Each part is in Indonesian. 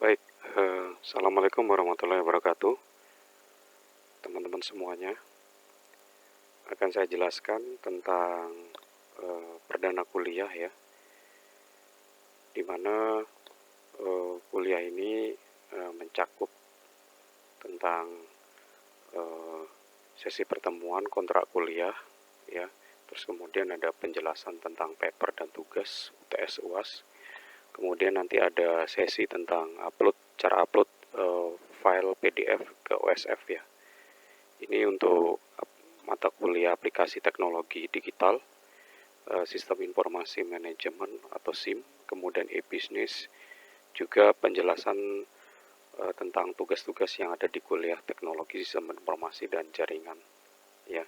Baik, Assalamualaikum warahmatullahi wabarakatuh, teman-teman semuanya. Akan saya jelaskan tentang perdana kuliah ya, di mana kuliah ini mencakup tentang sesi pertemuan kontrak kuliah ya, terus kemudian ada penjelasan tentang paper dan tugas UTS UAS. Kemudian nanti ada sesi tentang cara upload file PDF ke OSF ya. Ini untuk mata kuliah aplikasi teknologi digital, sistem informasi manajemen atau SIM, kemudian e-business, juga penjelasan tentang tugas-tugas yang ada di kuliah teknologi sistem informasi dan jaringan. Ya,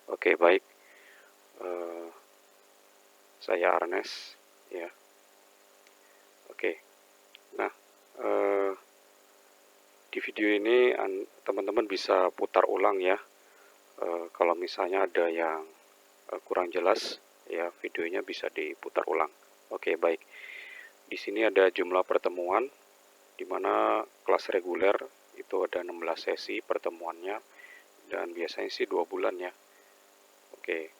oke baik. Saya Arnes, ya. Oke. Nah, di video ini teman-teman bisa putar ulang ya. Kalau misalnya ada yang kurang jelas, ya videonya bisa diputar ulang. Oke, baik. Di sini ada jumlah pertemuan, di mana kelas reguler itu ada 16 sesi pertemuannya, dan biasanya sih 2 bulan ya. Oke,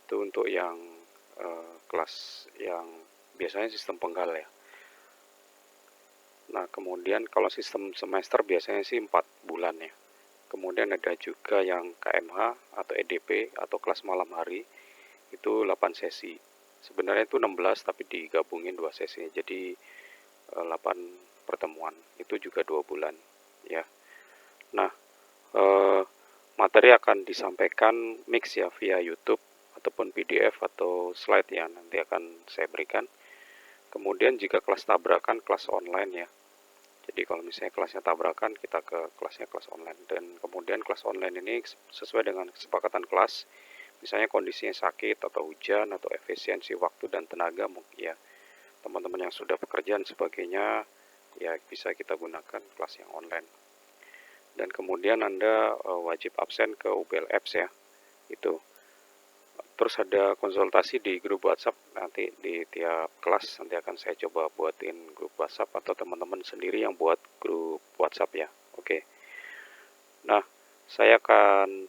itu untuk yang kelas yang biasanya sistem penggal ya. Nah, kemudian kalau sistem semester biasanya sih 4 bulan ya. Kemudian ada juga yang KMH atau EDP atau kelas malam hari, itu 8 sesi. Sebenarnya itu 16 tapi digabungin 2 sesi, jadi 8 pertemuan, itu juga 2 bulan ya. Nah, materi akan disampaikan mix ya via YouTube ataupun PDF atau slide ya, nanti akan saya berikan. Kemudian jika kelas tabrakan, kelas online ya. Jadi kalau misalnya kelasnya tabrakan, kita ke kelasnya kelas online. Dan kemudian kelas online ini sesuai dengan kesepakatan kelas, misalnya kondisinya sakit atau hujan atau efisiensi waktu dan tenaga, ya teman-teman yang sudah pekerjaan sebagainya, ya bisa kita gunakan kelas yang online. Dan kemudian Anda wajib absen ke UBL Apps ya, itu. Terus ada konsultasi di grup WhatsApp, nanti di tiap kelas nanti akan saya coba buatin grup WhatsApp atau teman-teman sendiri yang buat grup WhatsApp ya. Oke. Nah, saya akan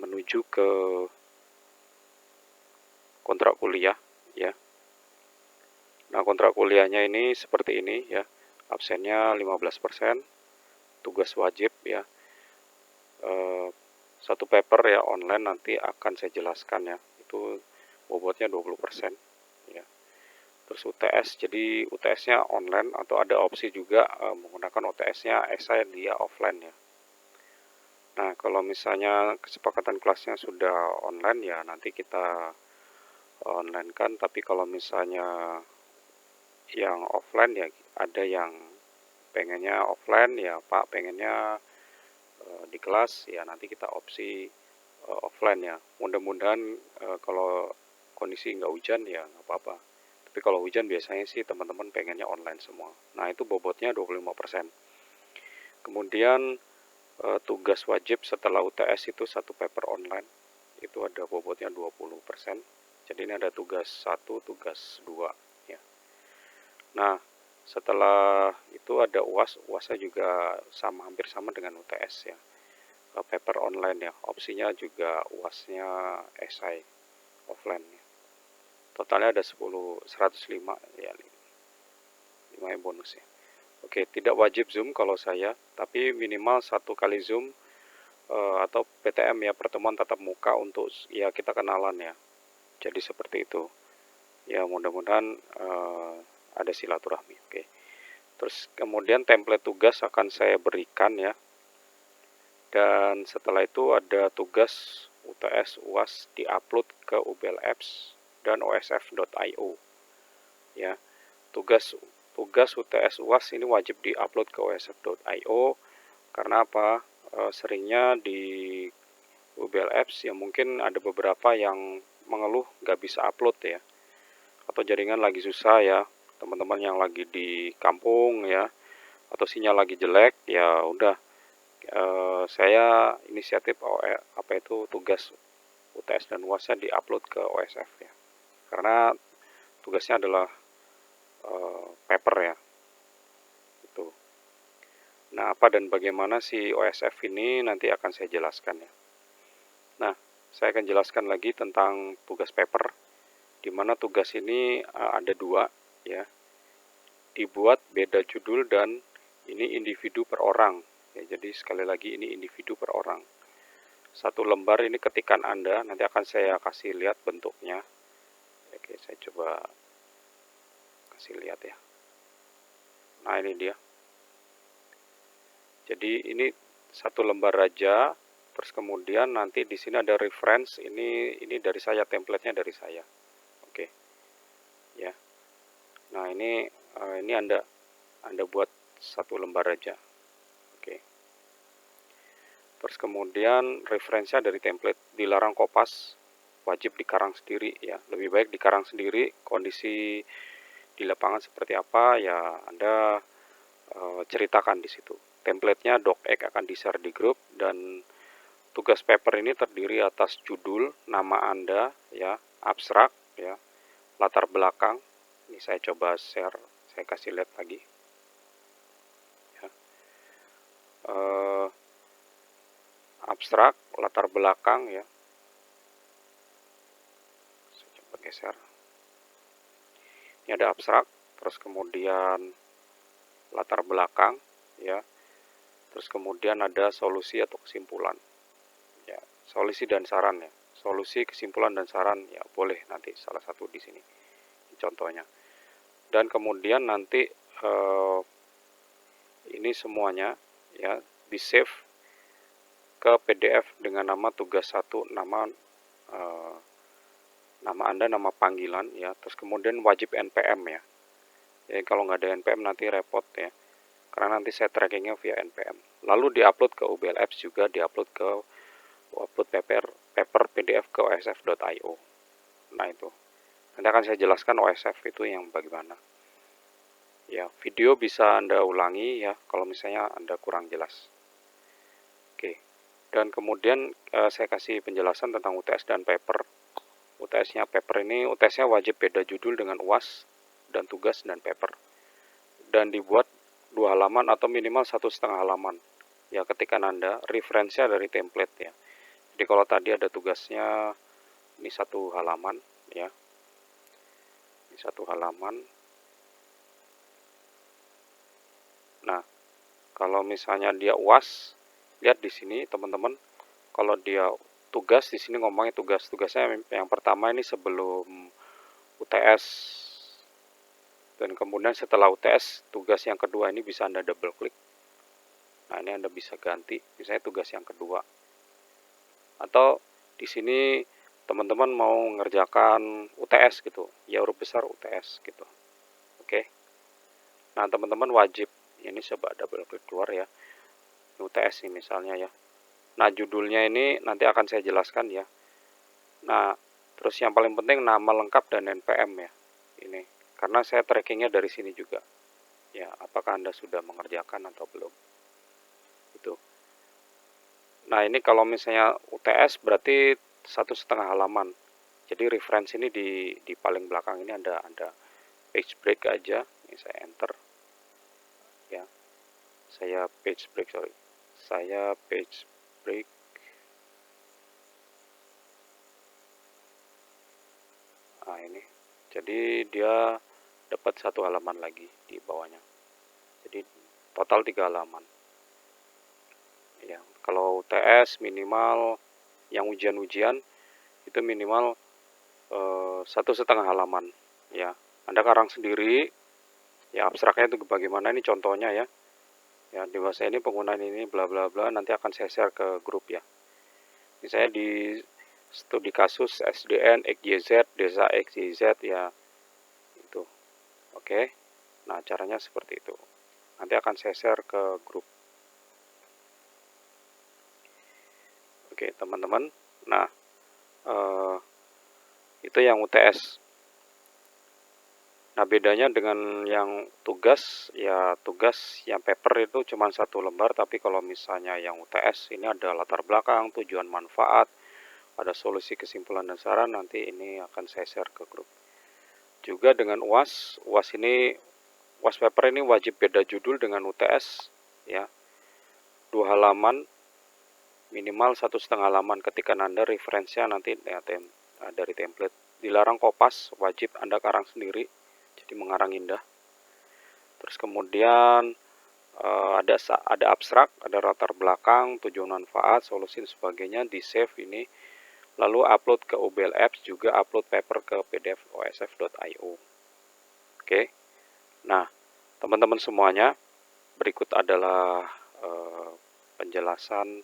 menuju ke kontrak kuliah ya. Nah, kontrak kuliahnya ini seperti ini ya. Absennya 15%, tugas wajib ya. Satu paper ya online nanti akan saya jelaskan ya. Itu bobotnya 20% ya. Terus UTS, jadi UTS-nya online atau ada opsi juga menggunakan UTS-nya esai dia offline ya. Nah, kalau misalnya kesepakatan kelasnya sudah online ya nanti kita online kan, tapi kalau misalnya yang offline ya ada yang pengennya offline ya Pak, pengennya di kelas ya nanti kita opsi offline ya. Mudah-mudahan kalau kondisi nggak hujan ya nggak apa-apa. Tapi kalau hujan biasanya sih teman-teman pengennya online semua. Nah, itu bobotnya 25%. Kemudian tugas wajib setelah UTS itu satu paper online. Itu ada bobotnya 20%. Jadi ini ada tugas 1, tugas 2 ya. Nah, setelah itu ada UAS. UASnya juga hampir sama dengan UTS ya. Paper online ya. Opsinya juga UASnya esai offline ya. Totalnya ada 105 ya, 5 yang bonus ya. Oke, tidak wajib Zoom kalau saya, tapi minimal 1 kali Zoom atau PTM ya, pertemuan tatap muka untuk ya kita kenalan ya. Jadi seperti itu. Ya mudah-mudahan ada silaturahmi. Oke. Terus kemudian template tugas akan saya berikan ya. Dan setelah itu ada tugas UTS UAS diupload ke UBL Apps dan osf.io. Ya. Tugas UTS UAS ini wajib diupload ke osf.io karena apa? Seringnya di UBL Apps ya mungkin ada beberapa yang mengeluh nggak bisa upload ya, atau jaringan lagi susah ya, teman-teman yang lagi di kampung ya, atau sinyal lagi jelek ya udah saya inisiatif tugas UTS dan UASnya diupload ke OSF ya, karena tugasnya adalah paper ya. Nah, apa dan bagaimana si OSF ini nanti akan saya jelaskan ya. Nah, saya akan jelaskan lagi tentang tugas paper, di mana tugas ini ada 2 ya, dibuat beda judul dan ini individu per orang ya. Jadi sekali lagi ini individu per orang. Satu lembar ini ketikan Anda, nanti akan saya kasih lihat bentuknya. Oke, saya coba kasih lihat ya. Nah, ini dia. Jadi ini satu lembar aja, terus kemudian nanti di sini ada reference, ini dari saya, template-nya dari saya. Oke. Ya. Nah, ini Anda buat satu lembar aja. Oke. Terus kemudian referensinya dari template, dilarang kopas, wajib dikarang sendiri ya. Lebih baik dikarang sendiri, kondisi di lapangan seperti apa ya Anda ceritakan di situ. Template-nya docx akan di-share di grup, dan tugas paper ini terdiri atas judul, nama Anda ya, abstrak ya, latar belakang. Ini saya coba share, saya kasih lihat lagi. Ya. Abstrak, latar belakang ya. Saya coba geser. Ini ada abstrak, terus kemudian latar belakang ya. Terus kemudian ada solusi atau kesimpulan. Ya, solusi dan saran ya. Solusi, kesimpulan dan saran ya boleh nanti salah satu di sini. Contohnya. Dan kemudian nanti ini semuanya ya di-save ke PDF dengan nama tugas 1, nama Anda, nama panggilan ya. Terus kemudian wajib NPM ya. Jadi kalau nggak ada NPM nanti repot ya. Karena nanti saya trackingnya via NPM. Lalu diupload ke UBL Apps juga, diupload ke paper PDF ke osf.io. Nah itu. Nanti akan saya jelaskan OSF itu yang bagaimana. Ya, video bisa Anda ulangi ya kalau misalnya Anda kurang jelas. Oke. Dan kemudian saya kasih penjelasan tentang UTS dan paper. UTS-nya paper ini, UTS-nya wajib beda judul dengan UAS dan tugas dan paper. Dan dibuat 2 halaman atau minimal 1,5 halaman. Ya, ketika Anda referensinya dari template ya. Jadi kalau tadi ada tugasnya ini 1 halaman ya. Ini 1 halaman. Nah, kalau misalnya dia UAS, lihat di sini teman-teman. Kalau dia tugas, di sini ngomongnya tugasnya yang pertama ini sebelum UTS. Dan kemudian setelah UTS, tugas yang kedua ini bisa Anda double klik. Nah, ini Anda bisa ganti, misalnya tugas yang kedua. Atau di sini teman-teman mau mengerjakan UTS gitu, ya huruf besar UTS gitu. Oke. Nah, teman-teman wajib, ini coba double klik keluar ya. UTS ini misalnya ya. Nah, judulnya ini nanti akan saya jelaskan ya. Nah, terus yang paling penting nama lengkap dan NPM ya. Ini, karena saya trackingnya dari sini juga. Ya, apakah Anda sudah mengerjakan atau belum? Itu. Nah, ini kalau misalnya UTS berarti 1,5 halaman. Jadi referensi ini di paling belakang ini ada page break aja. Ini saya enter. Ya. Saya page break. Nah, ini. Jadi dia dapat 1 halaman lagi di bawahnya. Jadi total 3 halaman. Ya, kalau UTS minimal yang ujian-ujian itu minimal 1,5 halaman. Ya, Anda karang sendiri. Ya, abstraknya itu bagaimana, ini contohnya ya. Ya, di bahasa ini penggunaan ini bla bla bla, nanti akan saya share ke grup ya. Misalnya di studi kasus SDN XYZ, desa XYZ ya. Itu. Oke. Nah, caranya seperti itu. Nanti akan saya share ke grup. Oke, teman-teman. Nah, itu yang UTS. Nah, bedanya dengan yang tugas, ya tugas yang paper itu cuma 1 lembar, tapi kalau misalnya yang UTS ini ada latar belakang, tujuan manfaat, ada solusi, kesimpulan, dan saran, nanti ini akan saya share ke grup. Juga dengan UAS paper ini wajib beda judul dengan UTS, ya. 2 halaman, minimal 1,5 halaman ketikan Anda referensinya nanti ya, dari template. Dilarang kopas, wajib Anda karang sendiri, jadi mengarang indah. Terus kemudian ada abstrak, ada latar belakang, tujuan manfaat, solusi dan sebagainya, di save ini. Lalu upload ke UBL Apps, juga upload paper ke PDF osf.io. Oke. Nah, teman-teman semuanya, berikut adalah penjelasan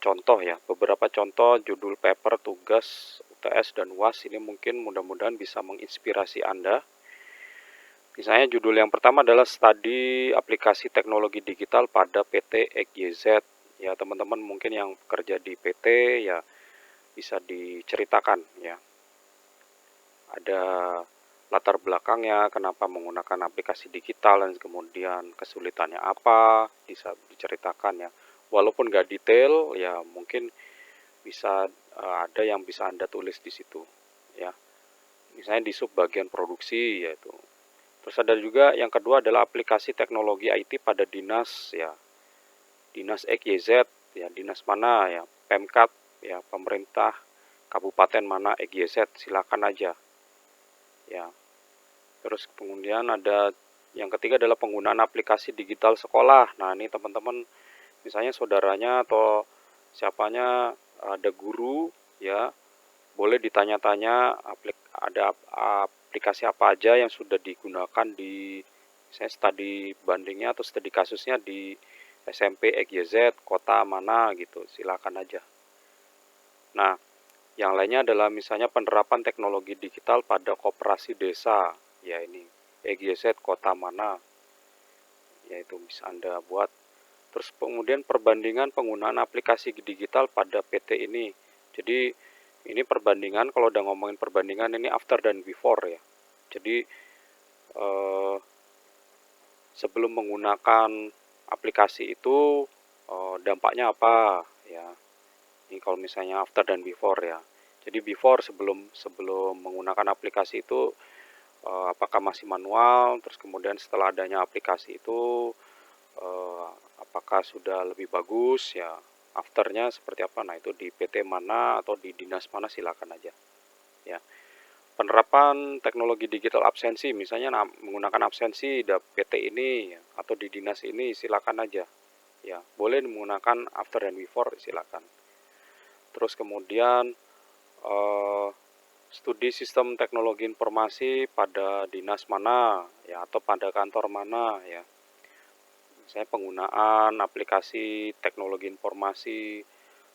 contoh ya, beberapa contoh judul paper, tugas, UTS, dan UAS. Ini mungkin mudah-mudahan bisa menginspirasi Anda. Misalnya judul yang pertama adalah studi aplikasi teknologi digital pada PT XYZ. Ya, teman-teman mungkin yang bekerja di PT ya bisa diceritakan ya. Ada latar belakangnya, kenapa menggunakan aplikasi digital, dan kemudian kesulitannya apa, bisa diceritakan ya. Walaupun nggak detail, ya mungkin bisa ada yang bisa Anda tulis di situ ya. Misalnya di sub bagian produksi yaitu. Terus ada juga yang kedua adalah aplikasi teknologi IT pada dinas ya. Dinas XYZ ya, dinas mana ya, Pemkat ya, pemerintah kabupaten mana XYZ, silakan aja. Ya. Terus kemudian ada yang ketiga adalah penggunaan aplikasi digital sekolah. Nah, ini teman-teman misalnya saudaranya atau siapanya ada guru ya, boleh ditanya-tanya ada aplikasi apa aja yang sudah digunakan di misalnya studi bandingnya atau studi kasusnya di SMP XYZ, kota mana gitu, silakan aja. Nah, yang lainnya adalah misalnya penerapan teknologi digital pada koperasi desa, ya ini XYZ kota mana, yaitu bisa Anda buat. Terus kemudian perbandingan penggunaan aplikasi digital pada PT ini. Jadi ini perbandingan, kalau udah ngomongin perbandingan ini after dan before ya. Jadi sebelum menggunakan aplikasi itu dampaknya apa ya. Ini kalau misalnya after dan before ya. Jadi before sebelum menggunakan aplikasi itu apakah masih manual, terus kemudian setelah adanya aplikasi itu apakah sudah lebih bagus ya, afternya seperti apa. Nah, itu di PT mana atau di dinas mana silakan aja ya. Penerapan teknologi digital absensi, misalnya menggunakan absensi di PT ini ya, atau di dinas ini silakan aja ya, boleh menggunakan after dan before silakan. Terus kemudian studi sistem teknologi informasi pada dinas mana ya, atau pada kantor mana ya. Misalnya penggunaan aplikasi teknologi informasi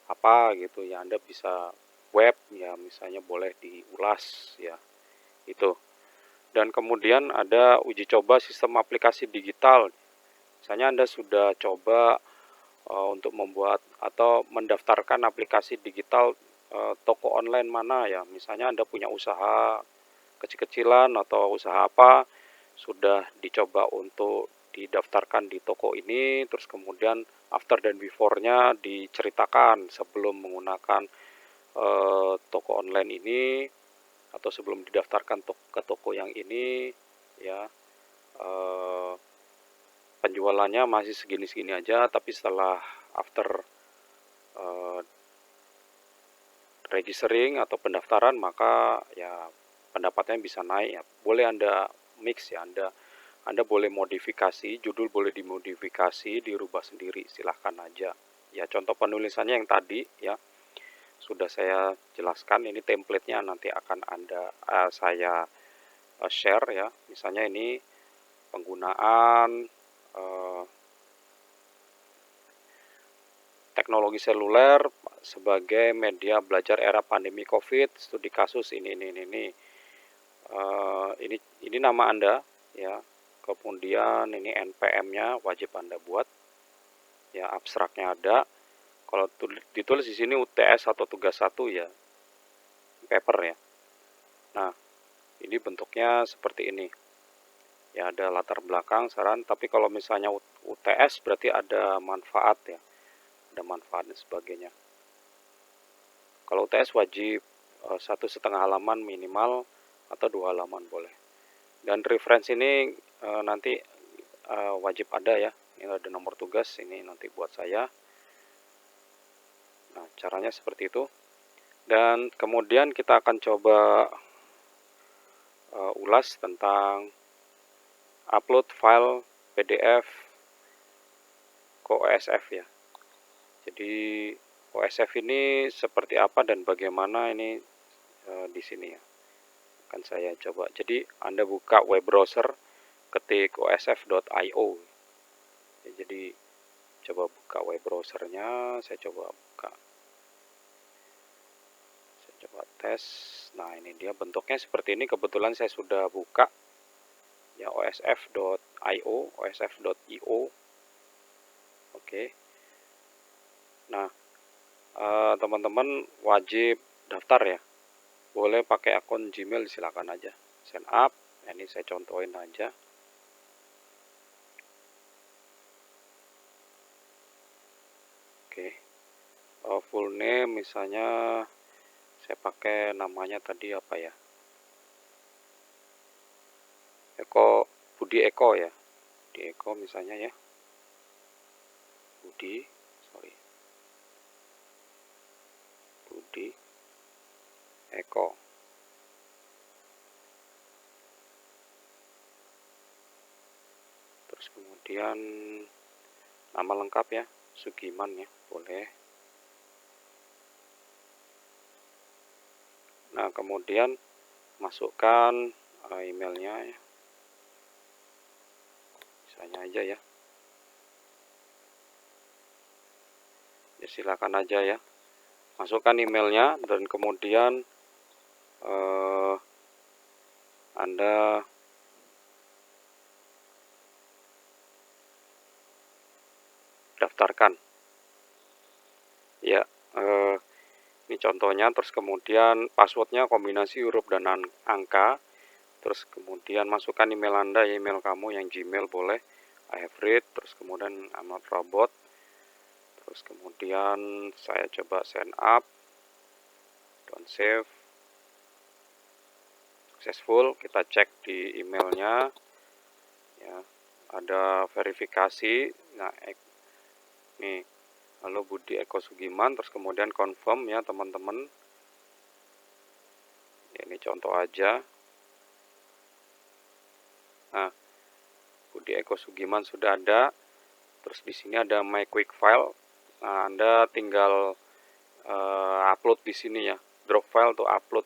apa gitu ya, Anda bisa web ya, misalnya boleh diulas ya itu. Dan kemudian ada uji coba sistem aplikasi digital. Misalnya Anda sudah coba untuk membuat atau mendaftarkan aplikasi digital toko online mana ya, misalnya Anda punya usaha kecil-kecilan atau usaha apa, sudah dicoba untuk didaftarkan di toko ini, terus kemudian after dan before-nya diceritakan sebelum menggunakan toko online ini atau sebelum didaftarkan ke toko yang ini ya, penjualannya masih segini-segini aja, tapi setelah after registering atau pendaftaran maka ya pendapatnya bisa naik ya. Boleh Anda mix ya, Anda boleh modifikasi, judul boleh dimodifikasi, dirubah sendiri, silahkan aja. Ya, contoh penulisannya yang tadi ya sudah saya jelaskan, ini template-nya nanti akan saya share ya. Misalnya ini penggunaan teknologi seluler sebagai media belajar era pandemi COVID, studi kasus ini. Ini nama Anda ya. Kemudian ini NPM-nya wajib Anda buat. Ya, abstraknya ada. Kalau ditulis di sini UTS atau tugas 1 ya, paper ya. Nah, ini bentuknya seperti ini. Ya, ada latar belakang, saran, tapi kalau misalnya UTS berarti ada manfaat ya. Ada manfaat dan sebagainya. Kalau UTS wajib 1,5 halaman minimal atau 2 halaman boleh. Dan referensi ini nanti wajib ada ya. Ini ada nomor tugas, ini nanti buat saya. Nah, caranya seperti itu. Dan kemudian kita akan coba ulas tentang upload file PDF ke OSF ya. Jadi OSF ini seperti apa dan bagaimana ini di sini ya. Akan saya coba. Jadi Anda buka web browser, ketik osf.io. Jadi coba buka web browsernya, saya coba buka. Saya coba tes. Nah, ini dia bentuknya seperti ini. Kebetulan saya sudah buka ya osf.io, osf.io. Oke. Nah, teman-teman wajib daftar ya. Boleh pakai akun Gmail, silakan aja. Sign up. Ini saya contohin aja. Oke. Full name misalnya saya pakai namanya tadi apa ya? Budi Eko ya. Budi Eko misalnya ya. Budi Eko. Terus kemudian nama lengkap ya, Sugiman ya, boleh. Nah, kemudian masukkan emailnya ya. Misalnya aja ya. Ya silakan aja ya. Masukkan emailnya dan kemudian Anda daftarkan. Ya, ini contohnya. Terus kemudian passwordnya kombinasi huruf dan angka. Terus kemudian masukkan email Anda, email kamu yang Gmail boleh. I have read. Terus kemudian I'm not robot. Terus kemudian saya coba sign up. Don't save. Successful. Kita cek di emailnya. Ya, ada verifikasi. Nah, nih. Lalu Budi Eko Sugiman, terus kemudian confirm ya teman-teman. Ini contoh aja. Nah, Budi Eko Sugiman sudah ada. Terus di sini ada My Quick File. Nah, Anda tinggal upload di sini ya. Drop file to upload.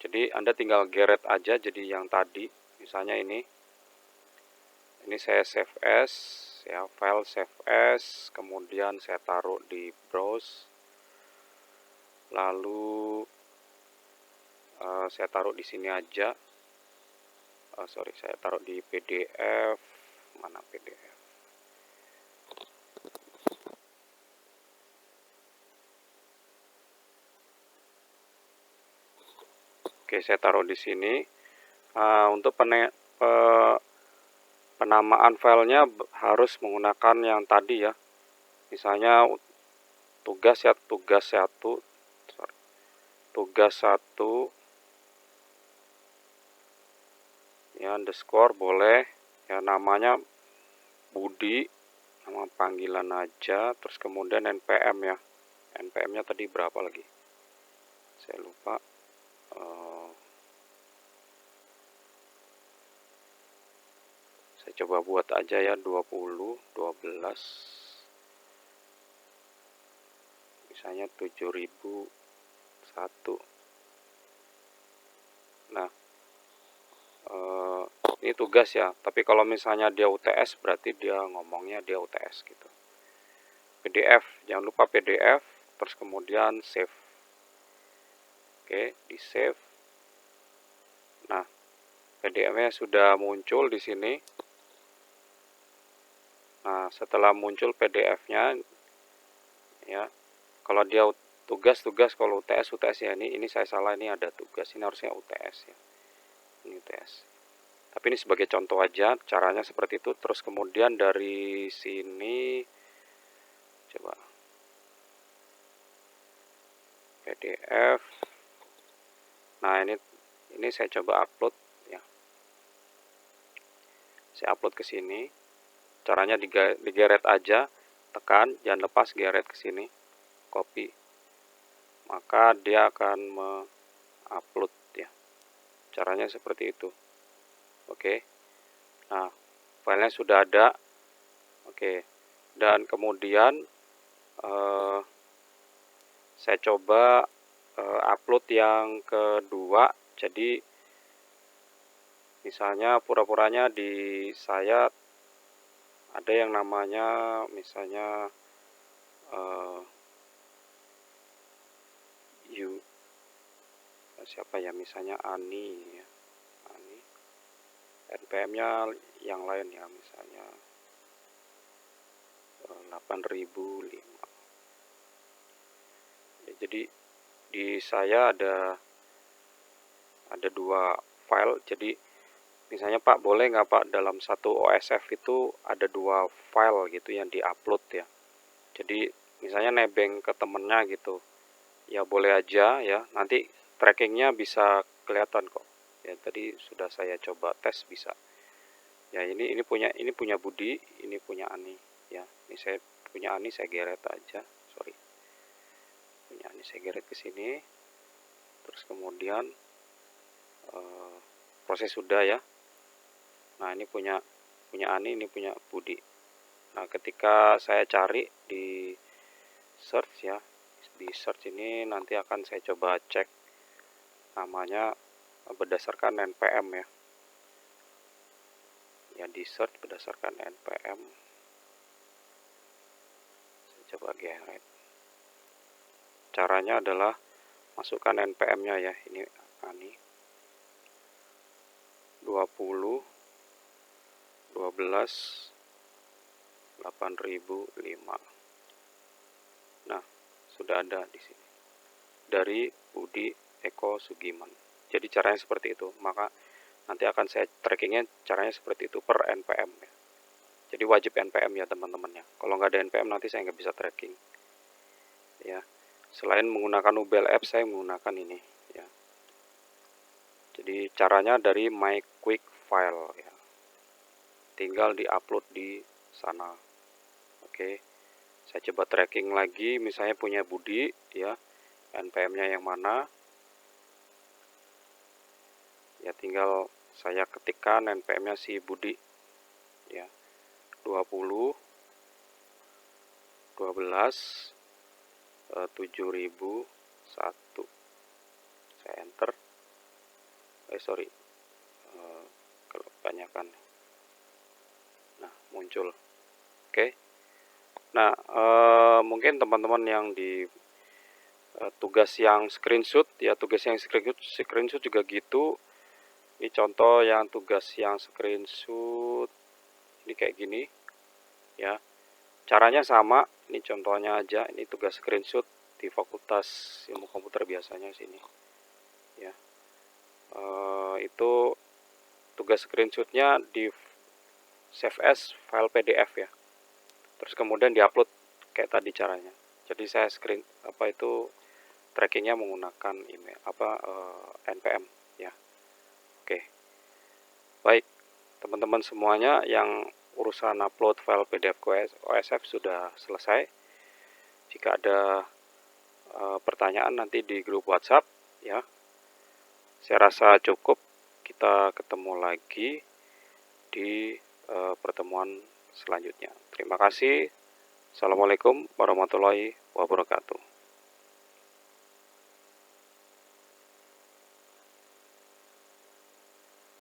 Jadi Anda tinggal geret aja jadi yang tadi. Misalnya ini. Ini saya save as ya, file save as, kemudian saya taruh di browse. Lalu saya taruh di sini aja. Saya taruh di PDF. Mana PDF? Oke, saya taruh di sini. Untuk penamaan filenya harus menggunakan yang tadi ya. Misalnya tugas 1 ya, underscore boleh ya, namanya Budi, nama panggilan aja. Terus kemudian npm ya, npm-nya tadi berapa lagi saya lupa. Saya coba buat aja ya, 12 misalnya 7001. Nah, ini tugas ya, tapi kalau misalnya dia UTS berarti dia ngomongnya dia UTS gitu. PDF, jangan lupa PDF, terus kemudian save. Oke, di save. Nah, PDF-nya sudah muncul di sini. Nah, setelah muncul PDF-nya ya, kalau dia tugas, kalau UTS ya, ini saya salah, ini ada tugas, ini harusnya UTS ya. Ini UTS. Tapi ini sebagai contoh aja, caranya seperti itu. Terus kemudian dari sini coba PDF. Nah, ini saya coba upload ya. Saya upload ke sini. Caranya digeret aja, tekan, jangan lepas, geret ke sini, copy. Maka dia akan upload ya. Caranya seperti itu. Oke. Nah, filenya sudah ada. Oke. Dan kemudian saya coba upload yang kedua. Jadi misalnya pura-puranya di saya ada yang namanya misalnya siapa ya, misalnya Ani ya. Ani. NPM-nya yang lain ya, misalnya 8005. Ya, jadi di saya ada 2 file. Jadi misalnya Pak, boleh nggak Pak dalam satu OSF itu ada 2 file gitu yang diupload ya. Jadi misalnya nebeng ke temennya gitu, ya boleh aja ya, nanti trackingnya bisa kelihatan kok ya. Tadi sudah saya coba tes, bisa ya. Ini punya Budi, ini punya Ani ya. Ini saya punya Ani, saya geret aja, sorry, punya Ani saya geret ke sini. Terus kemudian proses sudah ya. Nah, ini punya Ani, ini punya Budi. Nah, ketika saya cari di search ya, di search ini nanti akan saya coba cek namanya berdasarkan NPM ya. Ya, di search berdasarkan NPM. Saya coba geret. Caranya adalah masukkan NPM-nya ya. Ini Ani 20 12 8005. Nah, sudah ada di sini. Dari Budi Eko Sugiman. Jadi caranya seperti itu. Maka nanti akan saya trackingnya caranya seperti itu per NPM ya. Jadi wajib NPM ya teman-teman ya. Kalau nggak ada NPM nanti saya nggak bisa tracking. Ya. Selain menggunakan UBL App, saya menggunakan ini ya. Jadi caranya dari My Quick File ya. Tinggal diupload di sana. Oke. Saya coba tracking lagi, misalnya punya Budi ya. NPM-nya yang mana? Ya tinggal saya ketikkan NPM-nya si Budi ya. 20 12 7001. Saya enter. Sorry. Kebanyakan. Nah, muncul. Oke. Nah, mungkin teman-teman yang di tugas yang screenshot ya, tugas yang screenshot juga gitu. Ini contoh yang tugas yang screenshot. Ini kayak gini ya. Caranya sama. Ini contohnya aja. Ini tugas screenshot di Fakultas Ilmu Komputer biasanya sini ya. Itu tugas screenshotnya di save as file PDF ya. Terus kemudian diupload kayak tadi caranya. Jadi saya trackingnya menggunakan email NPM ya. Oke. Baik, teman-teman semuanya, yang urusan upload file PDF ke OSF sudah selesai. Jika ada pertanyaan nanti di grup WhatsApp ya. Saya rasa cukup. Kita ketemu lagi di pertemuan selanjutnya. Terima kasih. Assalamualaikum warahmatullahi wabarakatuh.